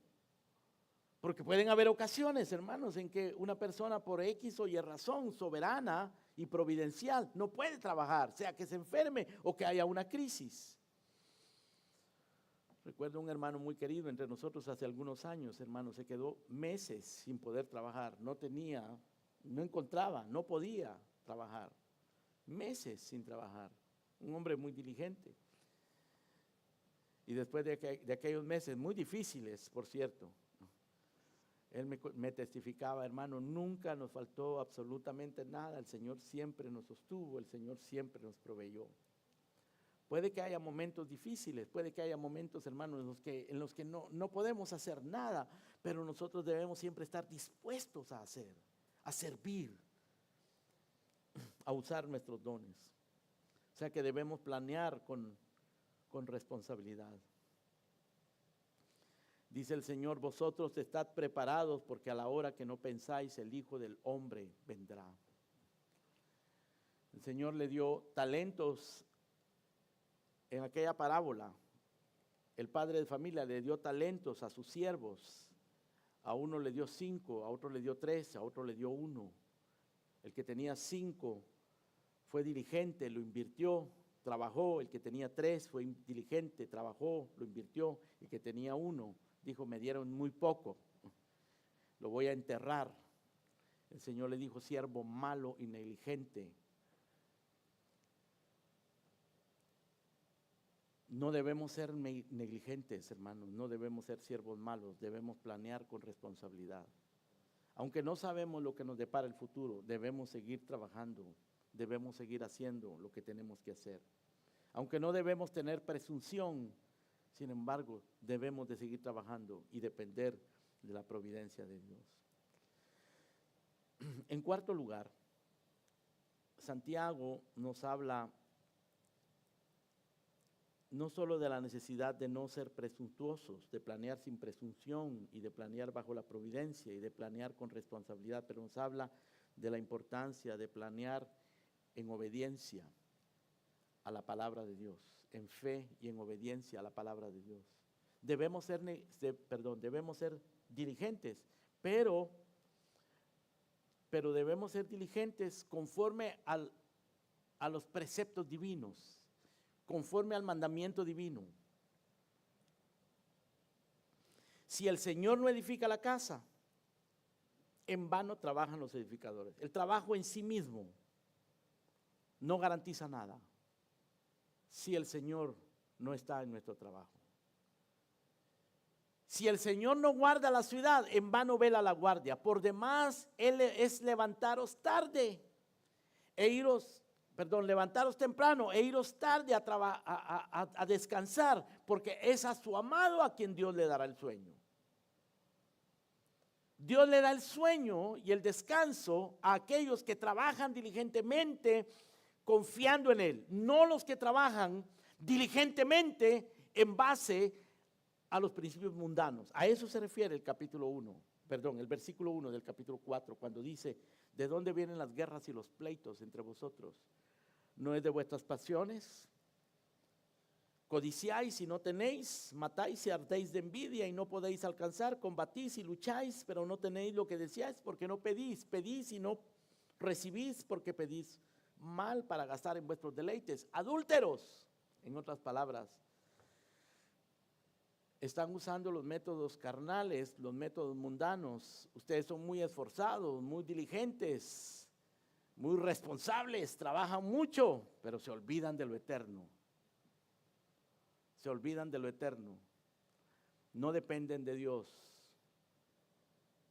Porque pueden haber ocasiones, hermanos, en que una persona por X o Y razón soberana y providencial no puede trabajar, sea que se enferme o que haya una crisis. Recuerdo un hermano muy querido entre nosotros hace algunos años, hermano, se quedó meses sin poder trabajar, no encontraba, no podía trabajar, meses sin trabajar, un hombre muy diligente. Y después de aquellos meses muy difíciles, por cierto, él me testificaba, hermano, nunca nos faltó absolutamente nada, el Señor siempre nos sostuvo, el Señor siempre nos proveyó. Puede que haya momentos difíciles, puede que haya momentos, hermanos, en los que no podemos hacer nada, pero nosotros debemos siempre estar dispuestos a hacer, a servir, a usar nuestros dones. O sea que debemos planear con responsabilidad. Dice el Señor, vosotros estad preparados porque a la hora que no pensáis el Hijo del Hombre vendrá. El Señor le dio talentos en aquella parábola. El padre de familia le dio talentos a sus siervos. A uno le dio 5, a otro le dio 3, a otro le dio 1. El que tenía 5 fue diligente, lo invirtió, trabajó. El que tenía 3 fue diligente, trabajó, lo invirtió. El que tenía 1 dijo, me dieron muy poco, lo voy a enterrar. El Señor le dijo, siervo malo y negligente. No debemos ser negligentes, hermanos, no debemos ser siervos malos, debemos planear con responsabilidad. Aunque no sabemos lo que nos depara el futuro, debemos seguir trabajando, debemos seguir haciendo lo que tenemos que hacer. Aunque no debemos tener presunción, sin embargo, debemos de seguir trabajando y depender de la providencia de Dios. En cuarto lugar, Santiago nos habla no solo de la necesidad de no ser presuntuosos, de planear sin presunción y de planear bajo la providencia y de planear con responsabilidad, pero nos habla de la importancia de planear en obediencia a la palabra de Dios, en fe y en obediencia a la palabra de Dios. Debemos ser diligentes, pero debemos ser diligentes conforme a los preceptos divinos, conforme al mandamiento divino. Si el Señor no edifica la casa, en vano trabajan los edificadores. El trabajo en sí mismo no garantiza nada si el Señor no está en nuestro trabajo. Si el Señor no guarda la ciudad, en vano vela la guardia. Por demás, Él es levantaros tarde levantaros temprano e iros tarde a descansar, porque es a su amado a quien Dios le dará el sueño. Dios le da el sueño y el descanso a aquellos que trabajan diligentemente confiando en Él, no los que trabajan diligentemente en base a los principios mundanos. A eso se refiere el versículo 1 del capítulo 4, cuando dice, ¿de dónde vienen las guerras y los pleitos entre vosotros? ¿No es de vuestras pasiones Codiciáis y no tenéis, matáis y ardéis de envidia y no podéis alcanzar, combatís y lucháis, pero no tenéis lo que deseáis porque no pedís, pedís y no recibís porque pedís mal para gastar en vuestros deleites. Adúlteros, en otras palabras, están usando los métodos carnales, los métodos mundanos. Ustedes son muy esforzados, muy diligentes, muy responsables, trabajan mucho, pero se olvidan de lo eterno. Se olvidan de lo eterno. No dependen de Dios.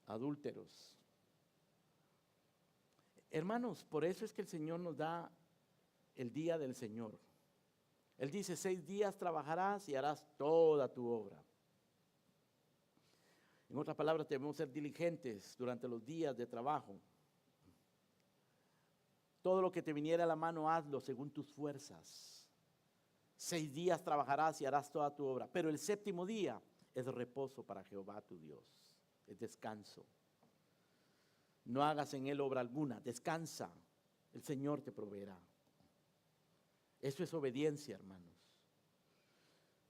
Adúlteros. Hermanos, por eso es que el Señor nos da el día del Señor. Él dice, 6 días trabajarás y harás toda tu obra. En otras palabras, debemos ser diligentes durante los días de trabajo. Todo lo que te viniera a la mano, hazlo según tus fuerzas. 6 días trabajarás y harás toda tu obra. Pero el 7º día es reposo para Jehová tu Dios. Es descanso. No hagas en él obra alguna. Descansa. El Señor te proveerá. Eso es obediencia, hermanos.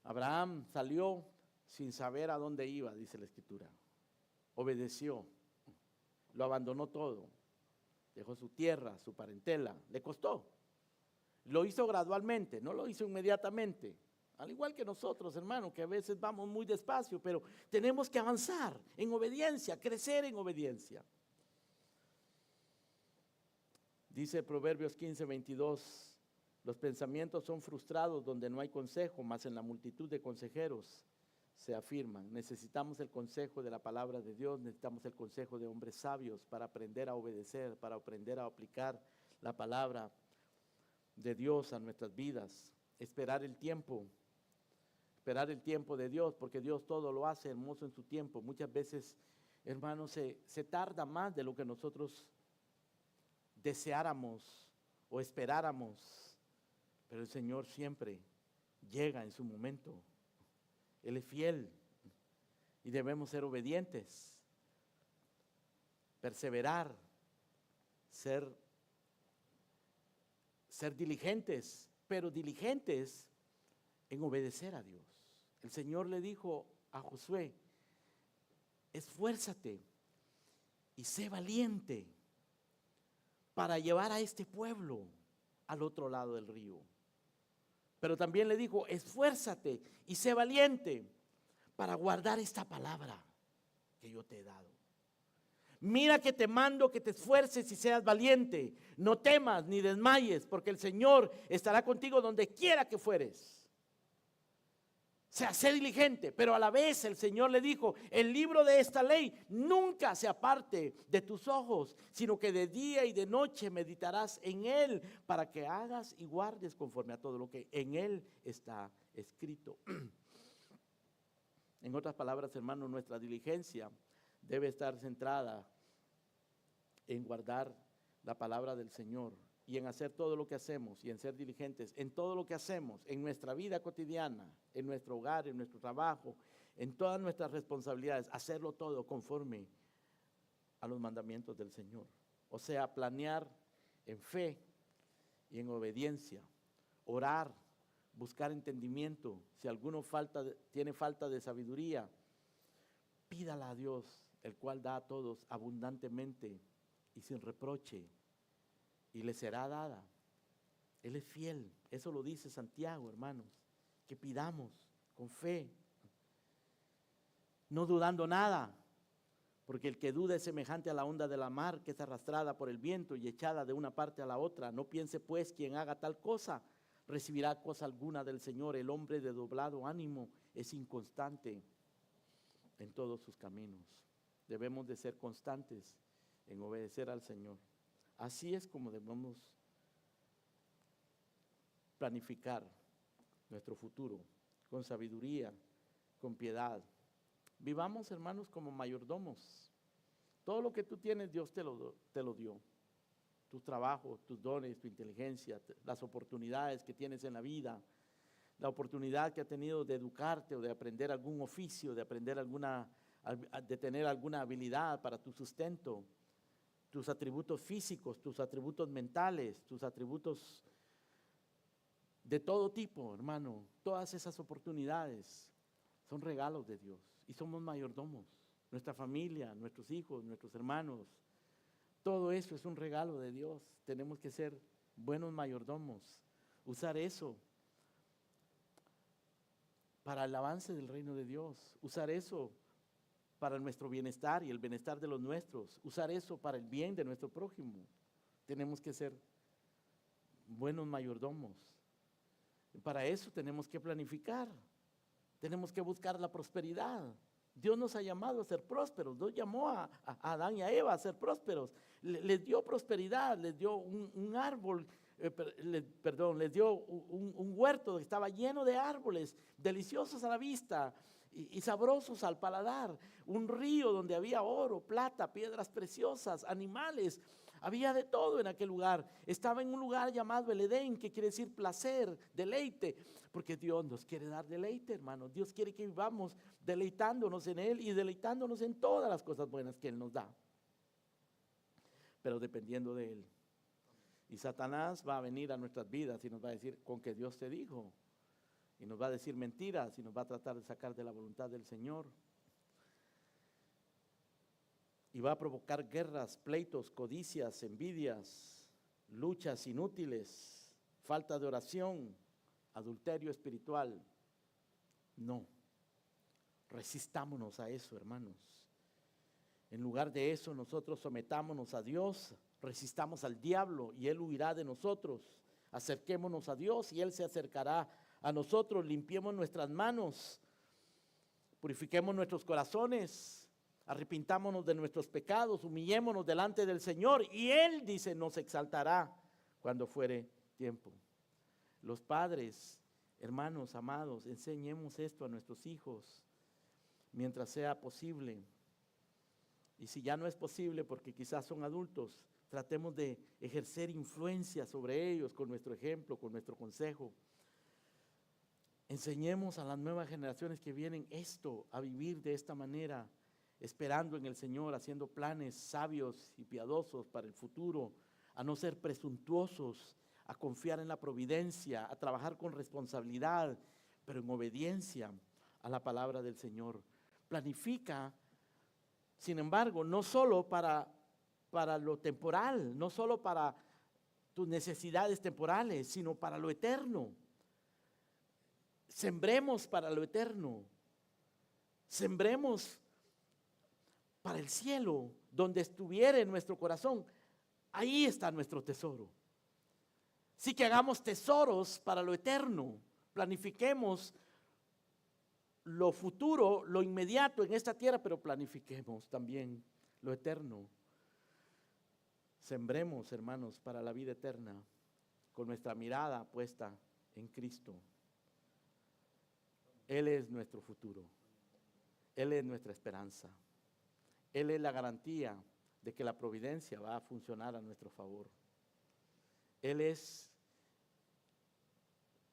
Abraham salió sin saber a dónde iba, dice la Escritura. Obedeció. Lo abandonó todo. Dejó su tierra, su parentela. Le costó. Lo hizo gradualmente, no lo hizo inmediatamente. Al igual que nosotros, hermanos, que a veces vamos muy despacio, pero tenemos que avanzar en obediencia, crecer en obediencia. Dice Proverbios 15:22, los pensamientos son frustrados donde no hay consejo, mas en la multitud de consejeros se afirman. Necesitamos el consejo de la palabra de Dios, necesitamos el consejo de hombres sabios para aprender a obedecer, para aprender a aplicar la palabra de Dios a nuestras vidas. Esperar el tiempo de Dios, porque Dios todo lo hace hermoso en su tiempo. Muchas veces, hermanos, se tarda más de lo que nosotros deseáramos o esperáramos, pero el Señor siempre llega en su momento. Él es fiel y debemos ser obedientes, perseverar, ser diligentes, pero diligentes en obedecer a Dios. El Señor le dijo a Josué, esfuérzate y sé valiente para llevar a este pueblo al otro lado del río. Pero también le dijo, esfuérzate y sé valiente para guardar esta palabra que yo te he dado. Mira que te mando que te esfuerces y seas valiente. No temas ni desmayes, porque el Señor estará contigo donde quiera que fueres. O sea, sé diligente, pero a la vez el Señor le dijo, el libro de esta ley nunca se aparte de tus ojos, sino que de día y de noche meditarás en él para que hagas y guardes conforme a todo lo que en él está escrito. En otras palabras, hermanos, nuestra diligencia debe estar centrada en guardar la palabra del Señor y en hacer todo lo que hacemos y en ser diligentes en todo lo que hacemos, en nuestra vida cotidiana, en nuestro hogar, en nuestro trabajo, en todas nuestras responsabilidades, hacerlo todo conforme a los mandamientos del Señor. O sea, planear en fe y en obediencia, orar, buscar entendimiento. Si alguno tiene falta de sabiduría, pídala a Dios, el cual da a todos abundantemente y sin reproche, y le será dada. Él es fiel, eso lo dice Santiago, hermanos, que pidamos con fe, no dudando nada, porque el que duda es semejante a la onda de la mar, que es arrastrada por el viento y echada de una parte a la otra. No piense pues quien haga tal cosa recibirá cosa alguna del Señor. El hombre de doblado ánimo es inconstante en todos sus caminos. Debemos de ser constantes en obedecer al Señor. Así es como debemos planificar nuestro futuro, con sabiduría, con piedad. Vivamos, hermanos, como mayordomos. Todo lo que tú tienes, Dios te lo dio. Tus trabajos, tus dones, tu inteligencia, las oportunidades que tienes en la vida, la oportunidad que has tenido de educarte o de aprender algún oficio, de tener alguna habilidad para tu sustento, tus atributos físicos, tus atributos mentales, tus atributos de todo tipo, hermano. Todas esas oportunidades son regalos de Dios y somos mayordomos. Nuestra familia, nuestros hijos, nuestros hermanos, todo eso es un regalo de Dios. Tenemos que ser buenos mayordomos, usar eso para el avance del reino de Dios, usar eso para nuestro bienestar y el bienestar de los nuestros, usar eso para el bien de nuestro prójimo. Tenemos que ser buenos mayordomos. Para eso tenemos que planificar, tenemos que buscar la prosperidad. Dios nos ha llamado a ser prósperos, Dios llamó a Adán y a Eva a ser prósperos, les dio prosperidad, les dio un árbol, les dio un huerto que estaba lleno de árboles, deliciosos a la vista y sabrosos al paladar, un río donde había oro, plata, piedras preciosas, animales. Había de todo en aquel lugar. Estaba en un lugar llamado el Edén, que quiere decir placer, deleite, porque Dios nos quiere dar deleite, hermanos. Dios quiere que vivamos deleitándonos en Él y deleitándonos en todas las cosas buenas que Él nos da, pero dependiendo de Él. Y Satanás va a venir a nuestras vidas y nos va a decir: con que Dios te dijo, y nos va a decir mentiras y nos va a tratar de sacar de la voluntad del Señor. Y va a provocar guerras, pleitos, codicias, envidias, luchas inútiles, falta de oración, adulterio espiritual. No, resistámonos a eso, hermanos. En lugar de eso, nosotros sometámonos a Dios, resistamos al diablo y él huirá de nosotros. Acerquémonos a Dios y Él se acercará a nosotros. Limpiemos nuestras manos, purifiquemos nuestros corazones, arrepintámonos de nuestros pecados, humillémonos delante del Señor y Él, dice, nos exaltará cuando fuere tiempo. Los padres, hermanos amados, enseñemos esto a nuestros hijos mientras sea posible. Y si ya no es posible porque quizás son adultos, tratemos de ejercer influencia sobre ellos con nuestro ejemplo, con nuestro consejo. Enseñemos a las nuevas generaciones que vienen esto, a vivir de esta manera, esperando en el Señor, haciendo planes sabios y piadosos para el futuro, a no ser presuntuosos, a confiar en la providencia, a trabajar con responsabilidad, pero en obediencia a la palabra del Señor. Planifica, sin embargo, no solo para lo temporal, no solo para tus necesidades temporales, sino para lo eterno. Sembremos para lo eterno. Sembremos para el cielo, donde estuviera en nuestro corazón. Ahí está nuestro tesoro. Sí, que hagamos tesoros para lo eterno. Planifiquemos lo futuro, lo inmediato en esta tierra, pero planifiquemos también lo eterno. Sembremos, hermanos, para la vida eterna, con nuestra mirada puesta en Cristo. Él es nuestro futuro. Él es nuestra esperanza. Él es la garantía de que la providencia va a funcionar a nuestro favor. Él es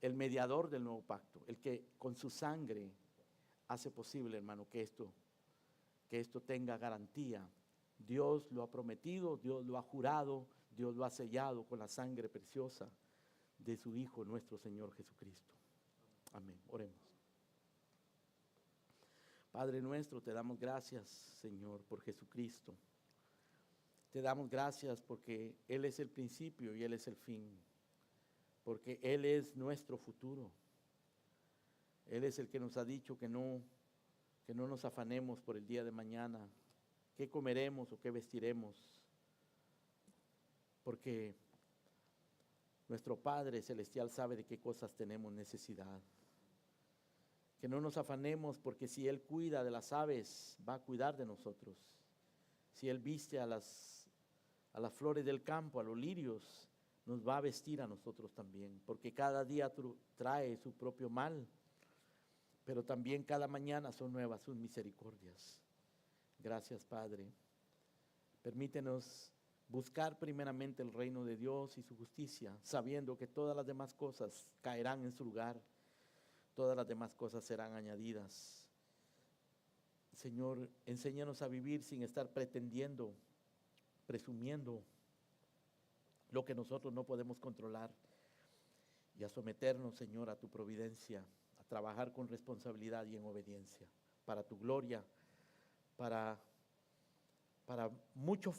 el mediador del nuevo pacto, el que con su sangre hace posible, hermano, que esto tenga garantía. Dios lo ha prometido, Dios lo ha jurado, Dios lo ha sellado con la sangre preciosa de su Hijo, nuestro Señor Jesucristo. Amén. Oremos. Padre nuestro, te damos gracias, Señor, por Jesucristo. Te damos gracias porque Él es el principio y Él es el fin, porque Él es nuestro futuro. Él es el que nos ha dicho que no nos afanemos por el día de mañana, qué comeremos o qué vestiremos, porque nuestro Padre Celestial sabe de qué cosas tenemos necesidad. Que no nos afanemos, porque si Él cuida de las aves, va a cuidar de nosotros. Si Él viste a las flores del campo, a los lirios, nos va a vestir a nosotros también, porque cada día trae su propio mal, pero también cada mañana son nuevas sus misericordias. Gracias, Padre. Permítenos buscar primeramente el reino de Dios y su justicia, sabiendo que todas las demás cosas caerán en su lugar. Todas las demás cosas serán añadidas. Señor, enséñanos a vivir sin estar pretendiendo, presumiendo lo que nosotros no podemos controlar. y a someternos, Señor, a tu providencia, a trabajar con responsabilidad y en obediencia, para tu gloria, para mucho fruto